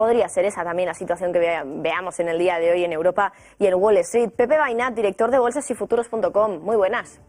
Podría ser esa también la situación que veamos en el día de hoy en Europa y en Wall Street. Pepe Bainat, director de bolsasyfuturos.com. Muy buenas.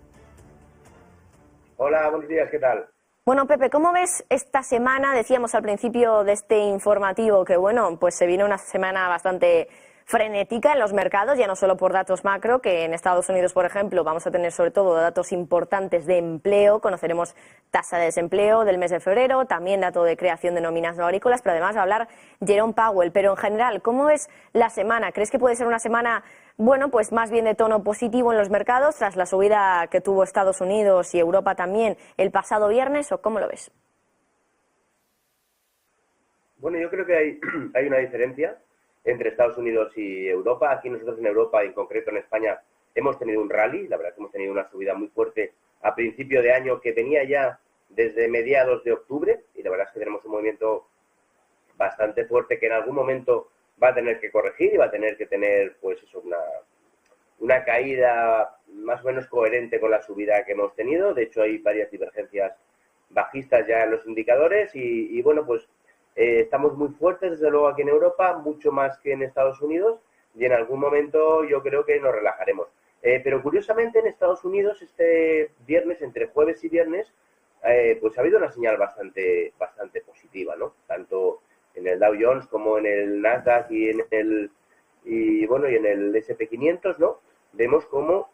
Hola, buenos días, ¿qué tal? Bueno, Pepe, ¿cómo ves esta semana? Decíamos al principio de este informativo que, bueno, pues se viene una semana bastante frenética en los mercados, ya no solo por datos macro, que en Estados Unidos, por ejemplo, vamos a tener sobre todo datos importantes de empleo, conoceremos tasa de desempleo del mes de febrero, también dato de creación de nóminas no agrícolas, pero además va a hablar Jerome Powell. Pero en general, ¿cómo ves la semana? ¿Crees que puede ser una semana, bueno, pues más bien de tono positivo en los mercados tras la subida que tuvo Estados Unidos y Europa también el pasado viernes, o cómo lo ves? Bueno, yo creo que hay una diferencia entre Estados Unidos y Europa. Aquí nosotros en Europa, en concreto en España, hemos tenido un rally. La verdad que hemos tenido una subida muy fuerte a principio de año que venía ya desde mediados de octubre, y la verdad es que tenemos un movimiento bastante fuerte que en algún momento va a tener que corregir y va a tener que tener pues eso, una caída más o menos coherente con la subida que hemos tenido. De hecho, hay varias divergencias bajistas ya en los indicadores y bueno, pues estamos muy fuertes, desde luego, aquí en Europa, mucho más que en Estados Unidos, y en algún momento yo creo que nos relajaremos. Pero curiosamente en Estados Unidos este viernes, entre jueves y viernes, pues ha habido una señal bastante positiva, ¿no? Tanto en el Dow Jones como en el Nasdaq y en el S&P 500, ¿no? Vemos cómo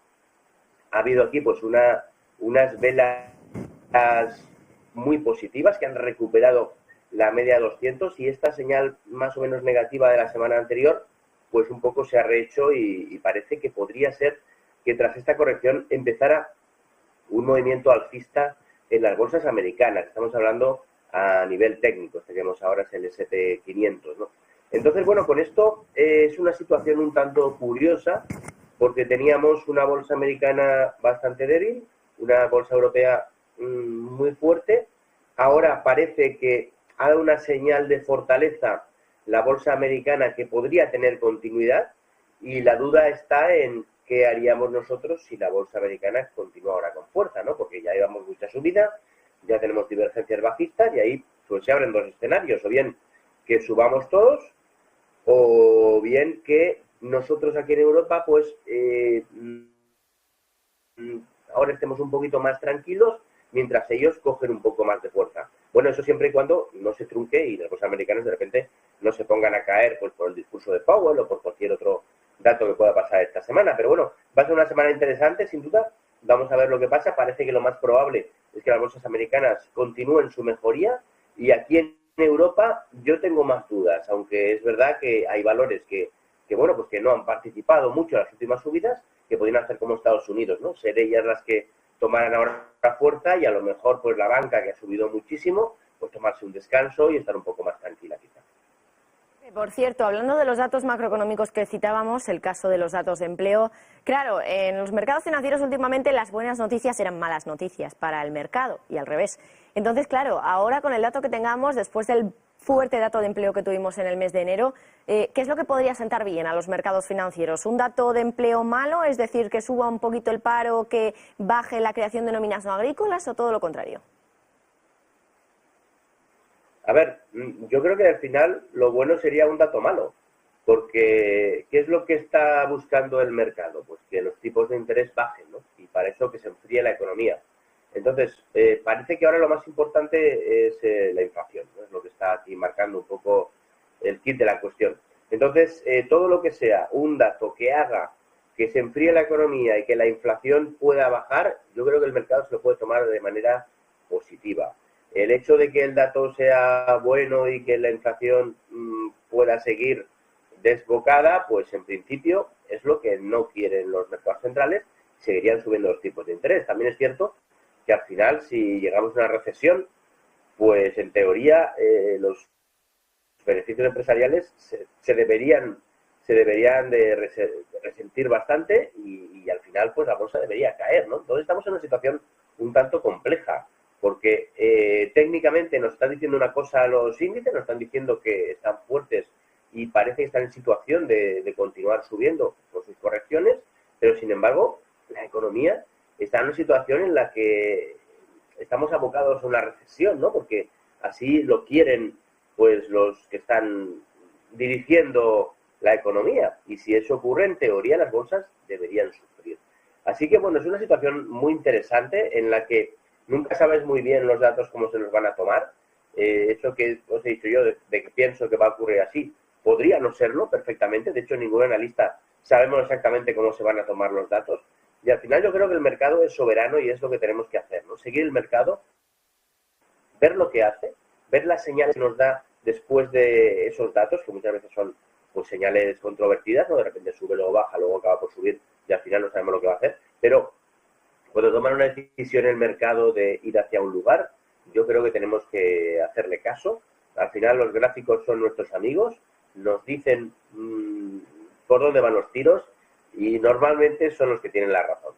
ha habido aquí pues unas velas muy positivas que han recuperado la media 200, y esta señal más o menos negativa de la semana anterior pues un poco se ha rehecho y parece que podría ser que tras esta corrección empezara un movimiento alcista en las bolsas americanas. Estamos hablando a nivel técnico, este que vemos ahora es el S&P 500, ¿no? Entonces, bueno, con esto es una situación un tanto curiosa, porque teníamos una bolsa americana bastante débil, una bolsa europea muy fuerte. Ahora parece que ha dado una señal de fortaleza la bolsa americana que podría tener continuidad, y la duda está en qué haríamos nosotros si la bolsa americana continúa ahora con fuerza, ¿no? Porque ya llevamos mucha subida, ya tenemos divergencias bajistas y ahí pues se abren dos escenarios, o bien que subamos todos, o bien que nosotros aquí en Europa pues ahora estemos un poquito más tranquilos mientras ellos cogen un poco más de fuerza. Bueno, eso siempre y cuando no se trunque y los americanos de repente no se pongan a caer pues por el discurso de Powell o por cualquier otro dato que pueda pasar esta semana. Pero bueno, va a ser una semana interesante, sin duda. Vamos a ver lo que pasa. Parece que lo más probable es que las bolsas americanas continúen su mejoría, y aquí en Europa yo tengo más dudas, aunque es verdad que hay valores que bueno, pues que no han participado mucho en las últimas subidas, que podrían hacer como Estados Unidos, ¿no? Ser ellas las que tomaran ahora fuerza, y a lo mejor pues la banca, que ha subido muchísimo, pues tomarse un descanso y estar un poco más tranquila quizá. Por cierto, hablando de los datos macroeconómicos que citábamos, el caso de los datos de empleo, claro, en los mercados financieros últimamente las buenas noticias eran malas noticias para el mercado y al revés. Entonces, claro, ahora con el dato que tengamos, después del fuerte dato de empleo que tuvimos en el mes de enero, ¿qué es lo que podría sentar bien a los mercados financieros? ¿Un dato de empleo malo, es decir, que suba un poquito el paro, que baje la creación de nóminas no agrícolas, o todo lo contrario? A ver, yo creo que al final lo bueno sería un dato malo, porque ¿qué es lo que está buscando el mercado? Pues que los tipos de interés bajen, ¿no? Y para eso que se enfríe la economía. Entonces, parece que ahora lo más importante es la inflación, ¿no? Es lo que está aquí marcando un poco el kit de la cuestión. Entonces, todo lo que sea un dato que haga que se enfríe la economía y que la inflación pueda bajar, yo creo que el mercado se lo puede tomar de manera positiva. El hecho de que el dato sea bueno y que la inflación pueda seguir desbocada, pues en principio es lo que no quieren los mercados centrales, seguirían subiendo los tipos de interés. También es cierto que al final, si llegamos a una recesión, pues en teoría los beneficios empresariales se deberían de resentir bastante, y al final pues la bolsa debería caer, ¿no? Entonces estamos en una situación un tanto compleja, porque técnicamente nos están diciendo una cosa los índices, nos están diciendo que están fuertes y parece que están en situación de continuar subiendo con sus correcciones, pero sin embargo la economía está en una situación en la que estamos abocados a una recesión, ¿no? Porque así lo quieren pues los que están dirigiendo la economía. Y si eso ocurre, en teoría las bolsas deberían sufrir. Así que, bueno, es una situación muy interesante en la que nunca sabes muy bien los datos cómo se los van a tomar. Eso que os he dicho yo, de que pienso que va a ocurrir así, podría no serlo perfectamente. De hecho, ningún analista sabemos exactamente cómo se van a tomar los datos. Y al final yo creo que el mercado es soberano y es lo que tenemos que hacer, ¿no? Seguir el mercado, ver lo que hace, ver las señales que nos da después de esos datos, que muchas veces son pues señales controvertidas, ¿no? De repente sube, luego baja, luego acaba por subir y al final no sabemos lo que va a hacer. Pero cuando toman una decisión en el mercado de ir hacia un lugar, yo creo que tenemos que hacerle caso. Al final los gráficos son nuestros amigos, nos dicen por dónde van los tiros y normalmente son los que tienen la razón.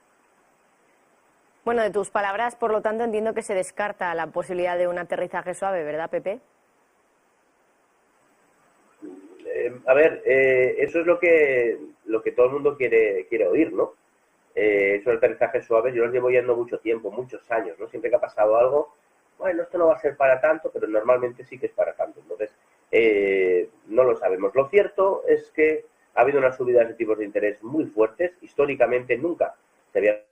Bueno, de tus palabras, por lo tanto, entiendo que se descarta la posibilidad de un aterrizaje suave, ¿verdad, Pepe? Eso es lo que todo el mundo quiere oír, ¿no? Esos aterrizajes suaves, yo los llevo yendo mucho tiempo, muchos años, ¿no? Siempre que ha pasado algo, bueno, esto no va a ser para tanto, pero normalmente sí que es para tanto. Entonces, no lo sabemos. Lo cierto es que ha habido unas subidas de tipos de interés muy fuertes. Históricamente nunca se había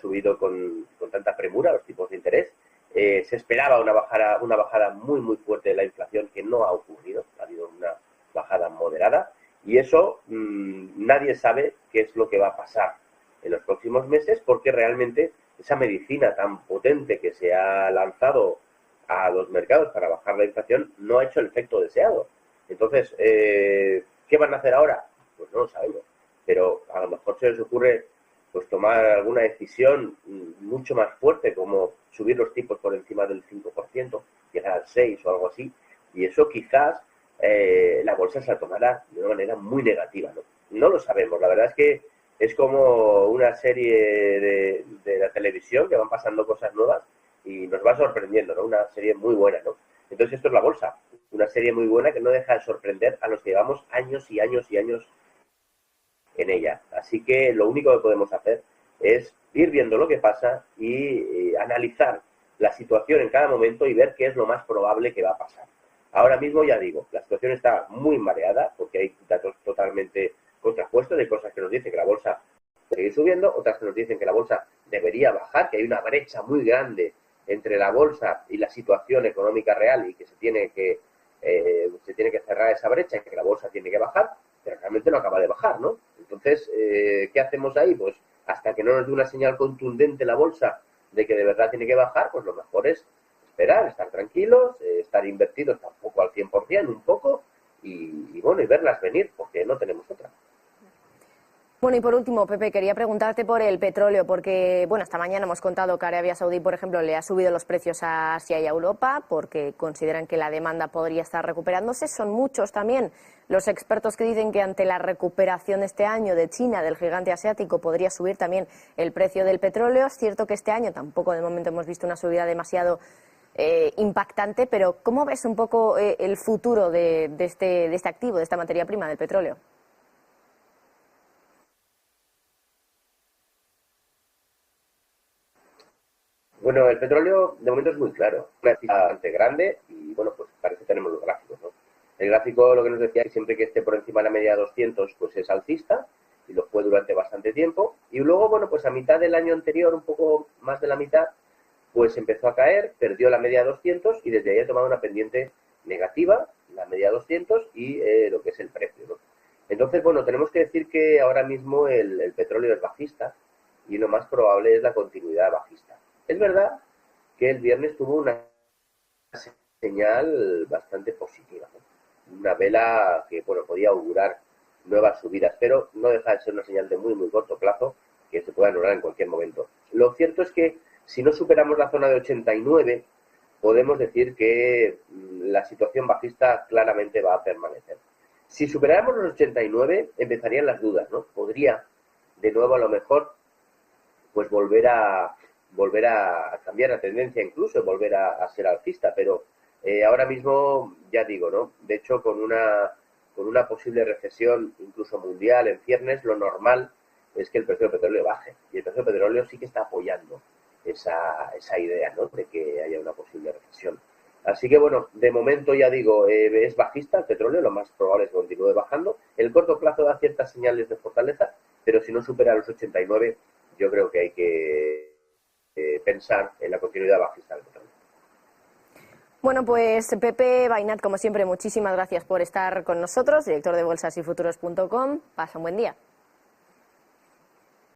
subido con tanta premura los tipos de interés. Se esperaba una bajada muy, muy fuerte de la inflación que no ha ocurrido. Ha habido una bajada moderada y eso nadie sabe qué es lo que va a pasar en los próximos meses porque realmente esa medicina tan potente que se ha lanzado a los mercados para bajar la inflación no ha hecho el efecto deseado. Entonces, ¿qué van a hacer ahora? Pues no lo sabemos. Pero a lo mejor se les ocurre pues tomar alguna decisión mucho más fuerte, como subir los tipos por encima del 5%, llegar al 6% o algo así. Y eso quizás la bolsa se la tomará de una manera muy negativa, ¿no? No lo sabemos. La verdad es que es como una serie de la televisión que van pasando cosas nuevas y nos va sorprendiendo, ¿no? Una serie muy buena, ¿no? Entonces esto es la bolsa, una serie muy buena que no deja de sorprender a los que llevamos años y años y años en ella. Así que lo único que podemos hacer es ir viendo lo que pasa y analizar la situación en cada momento y ver qué es lo más probable que va a pasar. Ahora mismo ya digo, la situación está muy mareada porque hay datos totalmente contrapuestos, hay cosas que nos dicen que la bolsa seguir subiendo, otras que nos dicen que la bolsa debería bajar, que hay una brecha muy grande entre la bolsa y la situación económica real y que se tiene que cerrar esa brecha y que la bolsa tiene que bajar, pero realmente no acaba de bajar, ¿no? Entonces, ¿qué hacemos ahí? Pues hasta que no nos dé una señal contundente la bolsa de que de verdad tiene que bajar, pues lo mejor es esperar, estar tranquilos, estar invertidos tampoco al 100%, un poco, y bueno, y verlas venir, porque no tenemos otra. Bueno, y por último, Pepe, quería preguntarte por el petróleo, porque, bueno, esta mañana hemos contado que Arabia Saudí, por ejemplo, le ha subido los precios a Asia y a Europa porque consideran que la demanda podría estar recuperándose. Son muchos también los expertos que dicen que ante la recuperación este año de China, del gigante asiático, podría subir también el precio del petróleo. Es cierto que este año tampoco de momento hemos visto una subida demasiado impactante, pero ¿cómo ves un poco el futuro de este activo, de esta materia prima, del petróleo? Bueno, el petróleo de momento es muy claro, una cifra bastante grande y bueno, pues parece que tenemos los gráficos, ¿no? El gráfico lo que nos decía es que siempre que esté por encima de la media de 200 pues es alcista y lo fue durante bastante tiempo y luego, bueno, pues a mitad del año anterior, un poco más de la mitad, pues empezó a caer, perdió la media de 200 y desde ahí ha tomado una pendiente negativa, la media de 200 y lo que es el precio, ¿no? Entonces, bueno, tenemos que decir que ahora mismo el petróleo es bajista y lo más probable es la continuidad bajista. Es verdad que el viernes tuvo una señal bastante positiva, ¿no? Una vela que, bueno, podía augurar nuevas subidas, pero no deja de ser una señal de muy, muy corto plazo que se puede anular en cualquier momento. Lo cierto es que si no superamos la zona de 89, podemos decir que la situación bajista claramente va a permanecer. Si superáramos los 89, empezarían las dudas, ¿no? Podría, de nuevo, a lo mejor, pues volver a cambiar la tendencia, incluso volver a ser alcista, pero ahora mismo, ya digo, ¿no? De hecho, con una posible recesión, incluso mundial, en ciernes, lo normal es que el precio del petróleo baje. Y el precio del petróleo sí que está apoyando esa idea, ¿no? De que haya una posible recesión. Así que bueno, de momento ya digo, es bajista el petróleo, lo más probable es que continúe bajando. El corto plazo da ciertas señales de fortaleza, pero si no supera los 89, yo creo que hay que pensar en la continuidad bajista del petróleo. Bueno, pues Pepe Bainat, como siempre, muchísimas gracias por estar con nosotros, director de bolsasyfuturos.com. Pasa un buen día.